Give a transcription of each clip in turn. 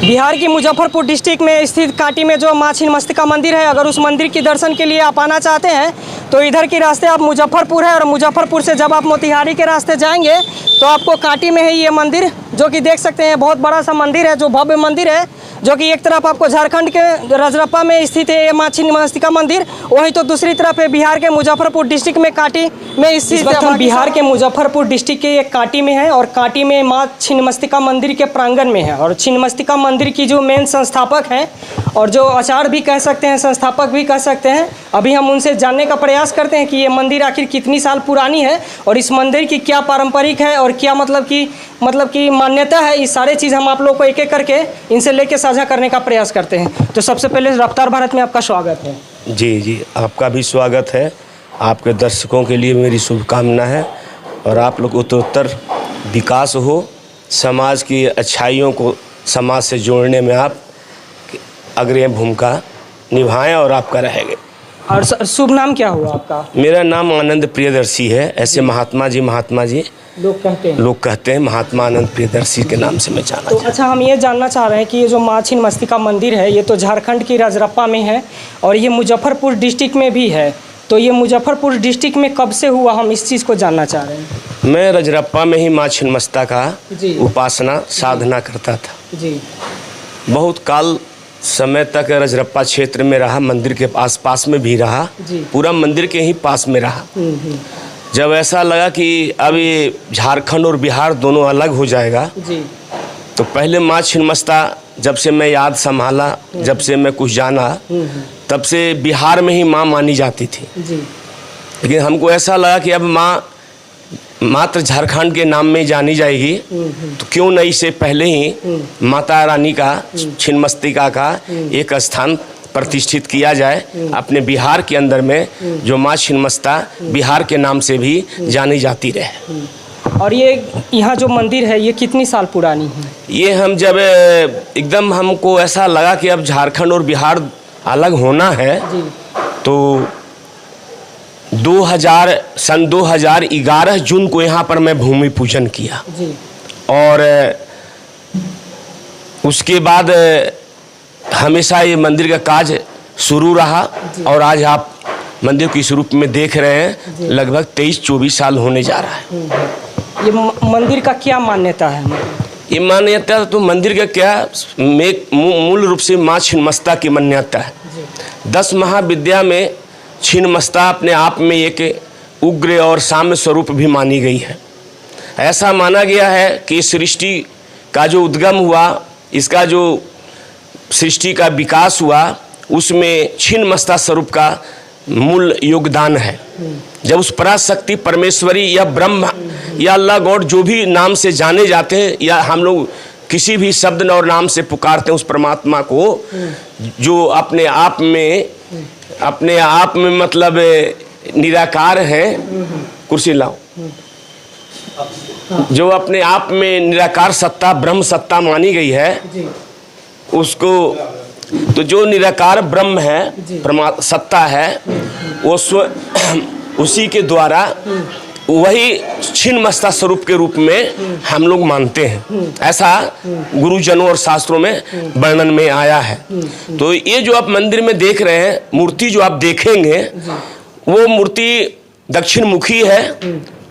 बिहार की मुजफ्फरपुर डिस्ट्रिक्ट में स्थित काटी में जो माँ छिन्नमस्तिका मंदिर है, अगर उस मंदिर के दर्शन के लिए आप आना चाहते हैं तो इधर के रास्ते आप मुजफ्फरपुर है, और मुजफ्फरपुर से जब आप मोतिहारी के रास्ते जाएंगे तो आपको काटी में है ये मंदिर, जो कि देख सकते हैं बहुत बड़ा सा मंदिर है, जो भव्य मंदिर है, जो कि एक तरफ आपको झारखंड के रजरप्पा में स्थित है ये माँ छिन्नमस्तिका मंदिर, वहीं तो दूसरी तरफ है बिहार के मुजफ्फरपुर डिस्ट्रिक्ट में काटी में स्थित है। बिहार के मुजफ्फरपुर डिस्ट्रिक्ट के एक काटी में है, और काटी में माँ छिन्नमस्तिका मंदिर के प्रांगण में है। और छिन्नमस्तिका मंदिर की जो मेन संस्थापक हैं और जो आचार्य भी कह सकते हैं, संस्थापक भी कह सकते हैं, अभी हम उनसे जानने का प्रयास करते हैं कि ये मंदिर आखिर कितनी साल पुरानी है और इस मंदिर की क्या पारंपरिक है और क्या मतलब की मान्यता है। ये सारे चीज़ हम आप लोग को एक एक करके इनसे लेके साझा करने का प्रयास करते हैं। तो सबसे पहले रफ्तार भारत में आपका स्वागत है। जी, आपका भी स्वागत है। आपके दर्शकों के लिए मेरी शुभकामना है और आप लोग उत्तरोत्तर विकास हो, समाज की अच्छाइयों को समाज से जोड़ने में आप अग्रणी भूमिका निभाएं और आपका रहेगा। और शुभ नाम क्या हुआ आपका? मेरा नाम आनंद प्रियदर्शी है। ऐसे महात्मा जी लोग कहते हैं, महात्मा आनंद प्रियदर्शी के नाम से मैं जाना। तो अच्छा, हम ये जानना चाह रहे हैं कि ये जो माँ छिन्नमस्तिका मंदिर है, ये तो झारखंड की रजरप्पा में है और ये मुजफ्फरपुर डिस्ट्रिक्ट में भी है, तो ये मुजफ्फरपुर डिस्ट्रिक्ट में कब से हुआ, हम इस चीज़ को जानना चाह रहे हैं। मैं रजरप्पा में ही माँ छिन्नमस्तिका का उपासना साधना करता था जी। बहुत काल समय तक रजरप्पा क्षेत्र में रहा, मंदिर के पास में भी रहा, पूरा मंदिर के ही पास में रहा। जब ऐसा लगा कि अब ये झारखंड और बिहार दोनों अलग हो जाएगा जी, तो पहले माँ छिन्नमस्तिका, जब से मैं याद संभाला, जब से मैं कुछ जाना, तब से बिहार में ही माँ मानी जाती थी जी। लेकिन हमको ऐसा लगा कि अब माँ मात्र झारखंड के नाम में जानी जाएगी, तो क्यों नहीं इसे पहले ही माता रानी का, छिन्नमस्तिका का एक स्थान प्रतिष्ठित किया जाए अपने बिहार के अंदर में, जो माँ छिन्नमस्तिका बिहार के नाम से भी जानी जाती रहे। और ये यहाँ जो मंदिर है ये कितनी साल पुरानी है? ये हम जब एकदम हमको ऐसा लगा कि अब झारखंड और बिहार अलग होना है जी। तो सन 2011 जून को यहाँ पर मैं भूमि पूजन किया जी। और उसके बाद हमेशा ये मंदिर का काज शुरू रहा और आज आप मंदिर के इस रूप में देख रहे हैं, लगभग 23-24 साल होने जा रहा है। ये मंदिर का क्या मान्यता है? ये मान्यता तो मंदिर का क्या, मूल रूप से माँ छिन्नमस्तिका की मान्यता है। 10 महाविद्या में छिन्नमस्तिका अपने आप में एक उग्र और साम्य स्वरूप भी मानी गई है। ऐसा माना गया है कि सृष्टि का जो उद्गम हुआ, इसका जो सृष्टि का विकास हुआ, उसमें छिन्नमस्तिका स्वरूप का मूल योगदान है। जब उस पराशक्ति परमेश्वरी या ब्रह्म या अल्लाह गॉड जो भी नाम से जाने जाते हैं, या हम लोग किसी भी शब्द और नाम से पुकारते हैं उस परमात्मा को, जो अपने आप में मतलब निराकार है, कुर्सी लाओ, जो अपने आप में निराकार सत्ता ब्रह्म सत्ता मानी गई है उसको, तो जो निराकार ब्रह्म है, सत्ता है, वो उसी के द्वारा वही छिन्नमस्तिका स्वरूप के रूप में हम लोग मानते हैं। ऐसा गुरुजनों और शास्त्रों में वर्णन में आया है। तो ये जो आप मंदिर में देख रहे हैं, मूर्ति जो आप देखेंगे, वो मूर्ति दक्षिण मुखी है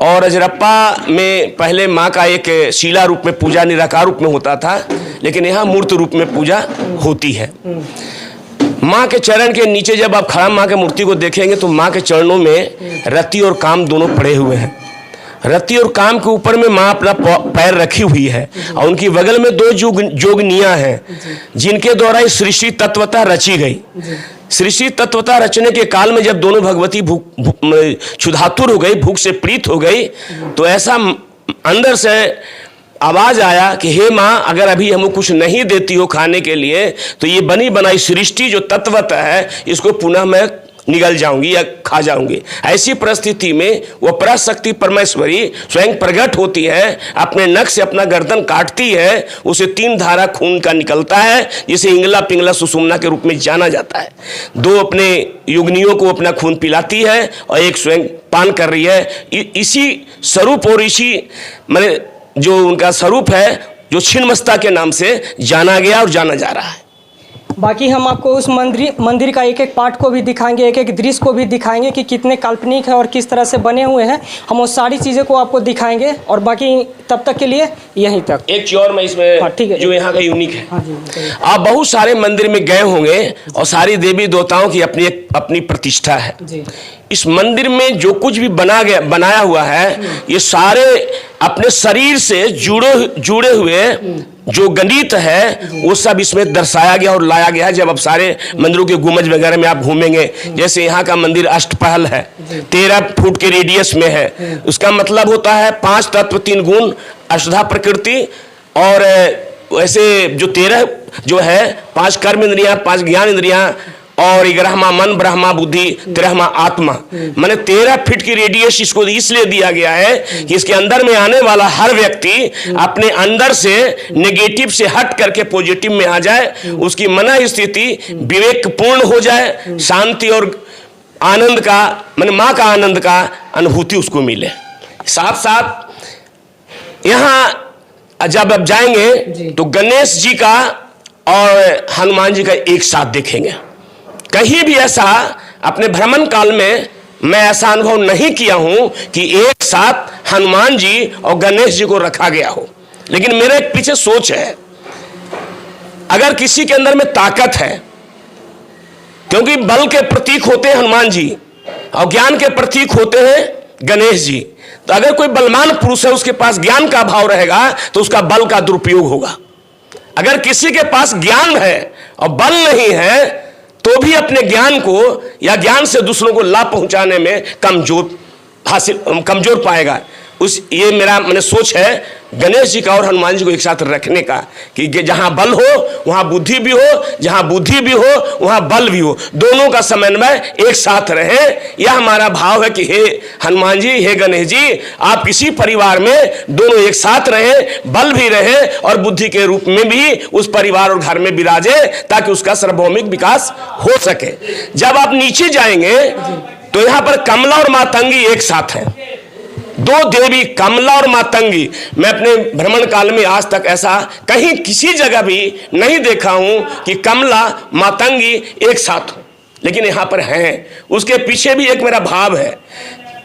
और रजरप्पा में पहले माँ का एक शिला रूप में पूजा निराकार रूप में होता था, लेकिन यहाँ मूर्त रूप में पूजा होती है। माँ के चरण के नीचे जब आप खड़ा माँ के मूर्ति को देखेंगे तो माँ के चरणों में रति और काम दोनों पड़े हुए हैं। रति और काम के ऊपर में माँ अपना पैर रखी हुई है और उनकी बगल में 2 जोगनियाँ हैं, जिनके द्वारा इस सृष्टि तत्वता रची गई। सृष्टि तत्वता रचने के काल में जब दोनों भगवती क्षुधातुर हो गई, भूख से पीड़ित हो गई, तो ऐसा अंदर से आवाज आया कि हे माँ, अगर अभी हमको कुछ नहीं देती हो खाने के लिए, तो ये बनी बनाई सृष्टि जो तत्वता है, इसको पुनः मैं निगल जाऊंगी या खा जाऊंगी। ऐसी परिस्थिति में वो पराशक्ति परमेश्वरी स्वयं प्रकट होती है, अपने नख से अपना गर्दन काटती है, उसे 3 धारा खून का निकलता है, जिसे इंगला पिंगला सुषुम्ना के रूप में जाना जाता है। 2 अपने युगनियों को अपना खून पिलाती है और एक स्वयं पान कर रही है। इसी स्वरूप और इसी माने जो उनका स्वरूप है, जो छिन्नमस्ता के नाम से जाना गया और जाना जा रहा है। बाकी हम आपको उस मंदिर का एक एक पार्ट को भी दिखाएंगे, एक एक दृश्य को भी दिखाएंगे कि कितने काल्पनिक है और किस तरह से बने हुए हैं। हम वो सारी चीज़ें को आपको दिखाएंगे और बाकी तब तक के लिए यहीं तक। एक चीज और मैं इसमें, हाँ, ठीक है, जो यहाँ का यूनिक है। हाँ जी, आप बहुत सारे मंदिर में गए होंगे और सारी देवी देवताओं की अपनी प्रतिष्ठा है जी। इस मंदिर में जो कुछ भी बनाया हुआ है, ये सारे अपने शरीर से जुड़े हुए जो गणित है वो सब इसमें दर्शाया गया और लाया गया है। जब आप सारे मंदिरों के गुंबज वगैरह में आप घूमेंगे, जैसे यहाँ का मंदिर अष्टपहल है, 13 फुट के रेडियस में है। उसका मतलब होता है 5 तत्व 3 गुण अष्टधा प्रकृति, और वैसे जो 13 जो है 5 कर्म इंद्रियां, 5 ज्ञान इंद्रियां, और 11वां मन, ब्रह्मा बुद्धि, 13वां आत्मा। माने 13 फीट की रेडियस इसको इसलिए दिया गया है कि इसके अंदर में आने वाला हर व्यक्ति अपने अंदर से नेगेटिव से हट करके पॉजिटिव में आ जाए, उसकी मन स्थिति विवेकपूर्ण हो जाए, शांति और आनंद का, माने मां का आनंद का अनुभूति उसको मिले। साथ साथ यहाँ जब आप जाएंगे तो गणेश जी का और हनुमान जी का एक साथ देखेंगे। कहीं भी ऐसा अपने भ्रमण काल में मैं ऐसा अनुभव नहीं किया हूं कि एक साथ हनुमान जी और गणेश जी को रखा गया हो। लेकिन मेरे एक पीछे सोच है, अगर किसी के अंदर में ताकत है, क्योंकि बल के प्रतीक होते हैं हनुमान जी और ज्ञान के प्रतीक होते हैं गणेश जी, तो अगर कोई बलवान पुरुष है, उसके पास ज्ञान का भाव रहेगा तो उसका बल का दुरुपयोग होगा। अगर किसी के पास ज्ञान है और बल नहीं है तो भी अपने ज्ञान को या ज्ञान से दूसरों को लाभ पहुंचाने में कमजोर पाएगा। ये मेरा मैंने सोच है गणेश जी का और हनुमान जी को एक साथ रखने का, कि जहां बल हो वहां बुद्धि भी हो, जहां बुद्धि भी हो वहां बल भी हो, दोनों का समन्वय एक साथ रहे। यह हमारा भाव है कि हे हनुमान जी, हे गणेश जी, आप किसी परिवार में दोनों एक साथ रहे, बल भी रहे और बुद्धि के रूप में भी उस परिवार और घर में विराजे, ताकि उसका सार्वभौमिक विकास हो सके। जब आप नीचे जाएंगे तो यहां पर कमला और मातंगी एक साथ है, दो देवी कमला और मातंगी। मैं अपने भ्रमण काल में आज तक ऐसा कहीं किसी जगह भी नहीं देखा हूं कि कमला मातंगी एक साथ हो, लेकिन यहां पर हैं। उसके पीछे भी एक मेरा भाव है।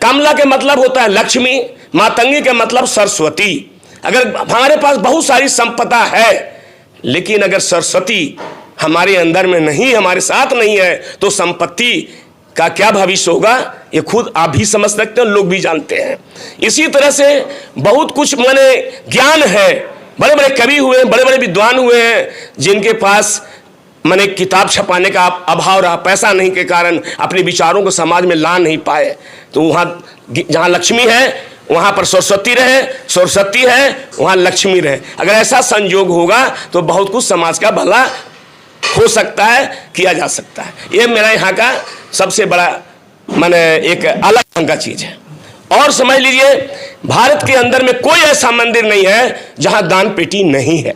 कमला के मतलब होता है लक्ष्मी, मातंगी के मतलब सरस्वती। अगर हमारे पास बहुत सारी संपदा है, लेकिन अगर सरस्वती हमारे अंदर में नहीं, हमारे साथ नहीं है, तो संपत्ति का क्या भविष्य होगा, ये खुद आप भी समझ सकते हैं, लोग भी जानते हैं। इसी तरह से बहुत कुछ माने ज्ञान है, बड़े बड़े कवि हुए, बड़े बड़े विद्वान हुए हैं, जिनके पास माने किताब छपाने का अभाव रहा, पैसा नहीं के कारण अपने विचारों को समाज में ला नहीं पाए। तो वहाँ जहाँ लक्ष्मी है वहाँ पर सरस्वती रहे, सरस्वती है वहाँ लक्ष्मी रहे। अगर ऐसा संयोग होगा तो बहुत कुछ समाज का भला हो सकता है, किया जा सकता है। ये मेरा यहाँ का सबसे बड़ा माने एक अलग ढंग का चीज है। और समझ लीजिए, भारत के अंदर में कोई ऐसा मंदिर नहीं है जहां दान पेटी नहीं है,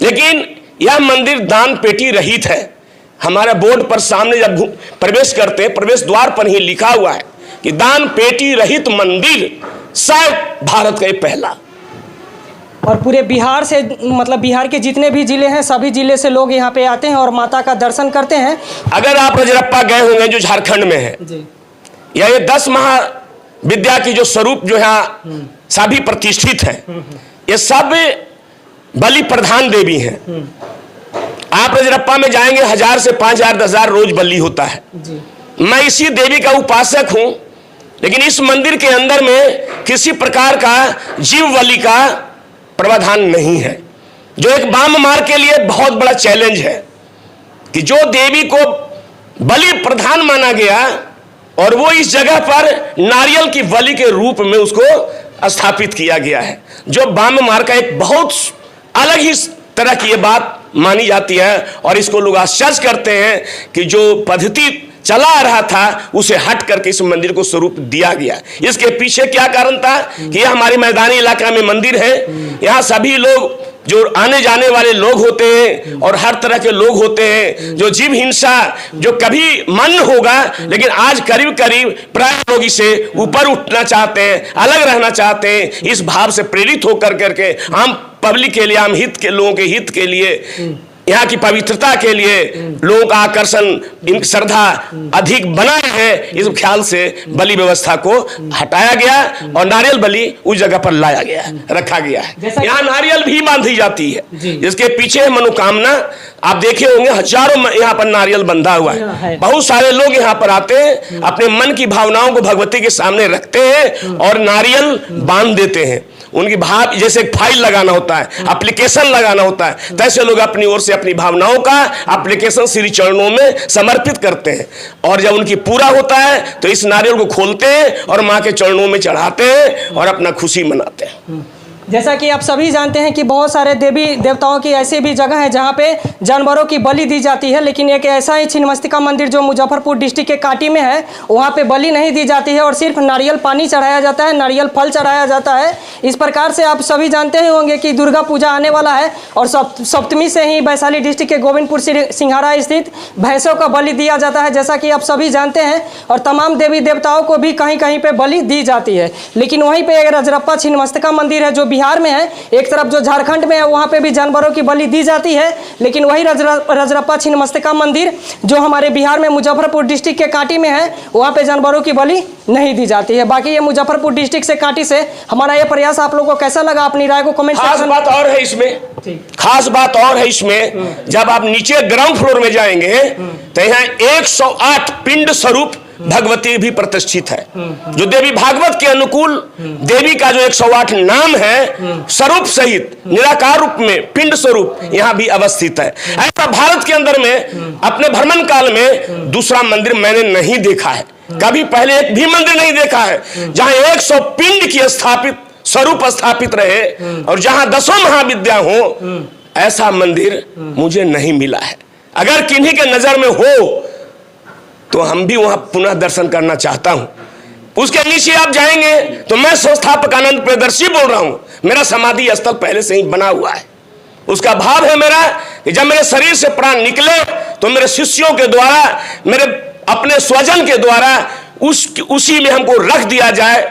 लेकिन यह मंदिर दान पेटी रहित है। हमारे बोर्ड पर सामने जब प्रवेश करते हैं, प्रवेश द्वार पर ही लिखा हुआ है कि दान पेटी रहित मंदिर शायद भारत का पहला। और पूरे बिहार से, मतलब बिहार के जितने भी जिले हैं, सभी जिले से लोग यहाँ पे आते हैं और माता का दर्शन करते हैं। अगर आप रजरप्पा गए होंगे जो झारखंड में है, या ये 10 महाविद्या की जो स्वरूप जो यहाँ सभी प्रतिष्ठित है, ये सब बलि प्रधान देवी हैं। आप रजरप्पा में जाएंगे 1000 से 5000 10,000 रोज बलि होता है। मैं इसी देवी का उपासक हूं, लेकिन इस मंदिर के अंदर में किसी प्रकार का जीव बलि का प्रावधान नहीं है, जो एक वाम मार्ग के लिए बहुत बड़ा चैलेंज है कि जो देवी को बलि प्रधान माना गया और वो इस जगह पर नारियल की बलि के रूप में उसको स्थापित किया गया है, जो वाम मार्ग का एक बहुत अलग ही तरह की ये बात मानी जाती है। और इसको लोग आश्चर्य करते हैं कि जो पद्धति चला आ रहा था उसे हट करके इस मंदिर को स्वरूप दिया गया। इसके पीछे क्या कारण था कि यह हमारे मैदानी इलाका में मंदिर है, यहाँ सभी लोग जो आने जाने वाले लोग होते हैं और हर तरह के लोग होते हैं, जो जीव हिंसा जो कभी मन होगा, लेकिन आज करीब करीब प्राय लोग इसे ऊपर उठना चाहते हैं, अलग रहना चाहते हैं। इस भाव से प्रेरित होकर करके आम पब्लिक के लिए, आम हित के लोगों के हित के लिए, यहाँ की पवित्रता के लिए लोगों का आकर्षण, इनकी श्रद्धा अधिक बना है, इस ख्याल से बलि व्यवस्था को हटाया गया और नारियल बलि उस जगह पर लाया गया, रखा गया है। यहाँ नारियल भी बांधी जाती है, जिसके पीछे मनोकामना आप देखे होंगे, हजारों यहाँ पर नारियल बंधा हुआ है। बहुत सारे लोग यहाँ पर आते हैं, अपने मन की भावनाओं को भगवती के सामने रखते हैं और नारियल बांध देते हैं। उनकी भाव जैसे फाइल लगाना होता है, एप्लीकेशन लगाना होता है, तैसे लोग अपनी ओर से अपनी भावनाओं का एप्लीकेशन श्री चरणों में समर्पित करते हैं। और जब उनकी पूरा होता है तो इस नारियल को खोलते हैं और माँ के चरणों में चढ़ाते हैं और अपना खुशी मनाते हैं। जैसा कि आप सभी जानते हैं कि बहुत सारे देवी देवताओं की ऐसी भी जगह है जहाँ पे जानवरों की बलि दी जाती है, लेकिन एक ऐसा ही छिन्नमस्तिका मंदिर जो मुजफ्फरपुर डिस्ट्रिक्ट के काटी में है, वहाँ पे बलि नहीं दी जाती है और सिर्फ नारियल पानी चढ़ाया जाता है, नारियल फल चढ़ाया जाता है। इस प्रकार से आप सभी जानते ही होंगे कि दुर्गा पूजा आने वाला है और सप्तमी से ही वैशाली डिस्ट्रिक्ट के गोविंदपुर सिंघाड़ा स्थित भैंसों का बलि दिया जाता है, जैसा कि आप सभी जानते हैं। और तमाम देवी देवताओं को भी कहीं कहीं पर बलि दी जाती है। लेकिन वहीं पर एक रजरप्पा छिन्नमस्तिका मंदिर है जो बिहार में है, एक तरफ जो झारखंड में है वहां पे भी जानवरों की बलि दी जाती है, लेकिन वही रजरप्पा छिन्नमस्तिका मंदिर जो हमारे बिहार में मुजफ्फरपुर डिस्ट्रिक्ट के काटी में है, वहां पे जानवरों की बलि नहीं दी जाती है। बाकी ये मुजफ्फरपुर डिस्ट्रिक्ट से काटी से हमारा ये प्रयास आप लोगों को कैसा लगा, अपनी राय को कमेंट खास सेक्शन बात और है इसमें, खास बात और है इसमें, जब आप नीचे ग्राउंड फ्लोर में जाएंगे तो यहाँ 108 पिंड स्वरूप भगवती भी प्रतिष्ठित है, जो देवी भागवत के अनुकूल देवी का जो 108 नाम है, स्वरूप सहित निराकार रूप में पिंड स्वरूप यहाँ भी अवस्थित है। ऐसा भारत के अंदर में अपने भ्रमण काल में दूसरा मंदिर मैंने नहीं देखा है, कभी पहले एक भी मंदिर नहीं देखा है जहाँ 100 पिंड की स्थापित स्वरूप स्थापित रहे और जहाँ 10 महाविद्या हो, ऐसा मंदिर मुझे नहीं मिला है। अगर किन्हीं के नजर में हो तो हम भी वहां पुनः दर्शन करना चाहता हूं। उसके नीचे आप जाएंगे तो मैं संस्थापक आनंद प्रियदर्शी बोल रहा हूं, मेरा समाधि स्थल पहले से ही बना हुआ है। उसका भाव है मेरा कि जब मेरे शरीर से प्राण निकले तो मेरे शिष्यों के द्वारा, मेरे अपने स्वजन के द्वारा उसी में हमको रख दिया जाए,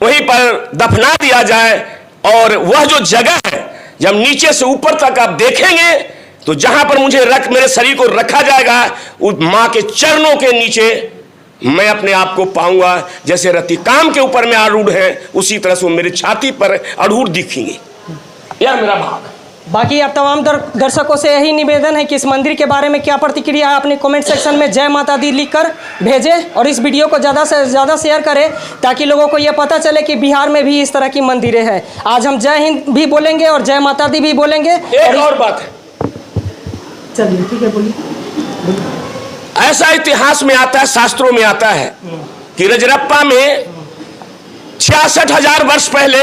वहीं पर दफना दिया जाए। और वह जो जगह है, जब नीचे से ऊपर तक आप देखेंगे तो जहां पर मुझे मेरे शरीर को रखा जाएगा, उस मां के चरणों के नीचे मैं अपने आप को पाऊंगा। जैसे रति काम के ऊपर में आरूढ़ है, उसी तरह से वो मेरी छाती पर आरूढ़ दिखेंगे। यह मेरा भाव है। बाकी आप तमाम दर्शकों से यही निवेदन है कि इस मंदिर के बारे में क्या प्रतिक्रिया है अपने कमेंट सेक्शन में जय माता दी लिखकर भेजें और इस वीडियो को ज़्यादा से ज़्यादा शेयर करें, ताकि लोगों को यह पता चले कि बिहार में भी इस तरह की मंदिरें हैं। आज हम जय हिंद भी बोलेंगे और जय माता दी भी बोलेंगे। एक और बात है, चलिए ठीक है, बोलिए। ऐसा इतिहास में आता है, शास्त्रों में आता है कि रजरप्पा में 66,000 वर्ष पहले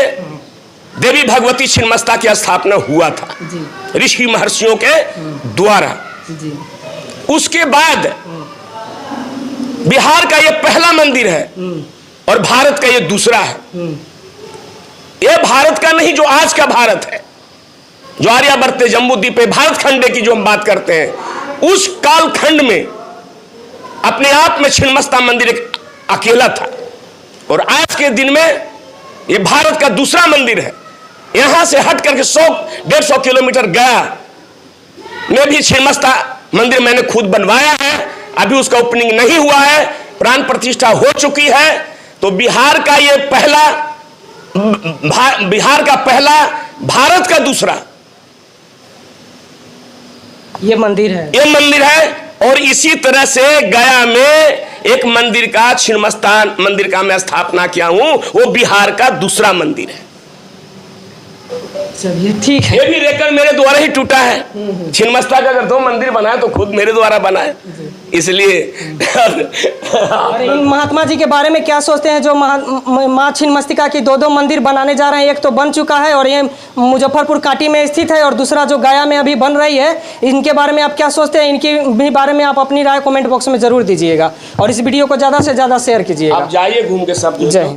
देवी भगवती छिन्नमस्तिका की स्थापना हुआ था ऋषि महर्षियों के द्वारा। उसके बाद बिहार का यह पहला मंदिर है और भारत का यह दूसरा है। यह भारत का नहीं, जो आज का भारत है, जो आर्यावर्त जम्बूद्वीप भारत खंड की जो हम बात करते हैं, उस कालखंड में अपने आप में छिन्नमस्तिका मंदिर एक अकेला था। और आज के दिन में यह भारत का दूसरा मंदिर है। यहां से हट करके 100-150 किलोमीटर गया में भी छिन्नमस्तिका मंदिर मैंने खुद बनवाया है। अभी उसका ओपनिंग नहीं हुआ है, प्राण प्रतिष्ठा हो चुकी है। तो बिहार का ये पहला, बिहार का पहला, भारत का दूसरा ये मंदिर है, ये मंदिर है। और इसी तरह से गया में एक मंदिर का, छिन्नमस्तिका मंदिर का मैं स्थापना किया हूं, वो बिहार का दूसरा मंदिर है। चलिए ठीक है। ये भी रेकॉर्ड मेरे द्वारा ही टूटा है। छिन्नमस्तिका का अगर 2 मंदिर बनाए तो खुद मेरे द्वारा बनाए, इसलिए। और इन महात्मा जी के बारे में क्या सोचते हैं जो माँ छिन्नमस्तिका की 2 मंदिर बनाने जा रहे हैं? एक तो बन चुका है और ये मुजफ्फरपुर काटी में स्थित है, और दूसरा जो गया में अभी बन रही है, इनके बारे में आप क्या सोचते हैं? इनके भी बारे में आप अपनी राय कमेंट बॉक्स में जरूर दीजिएगा और इस वीडियो को ज़्यादा से ज़्यादा शेयर कीजिएगा। आप जाइए घूम के सब। जय।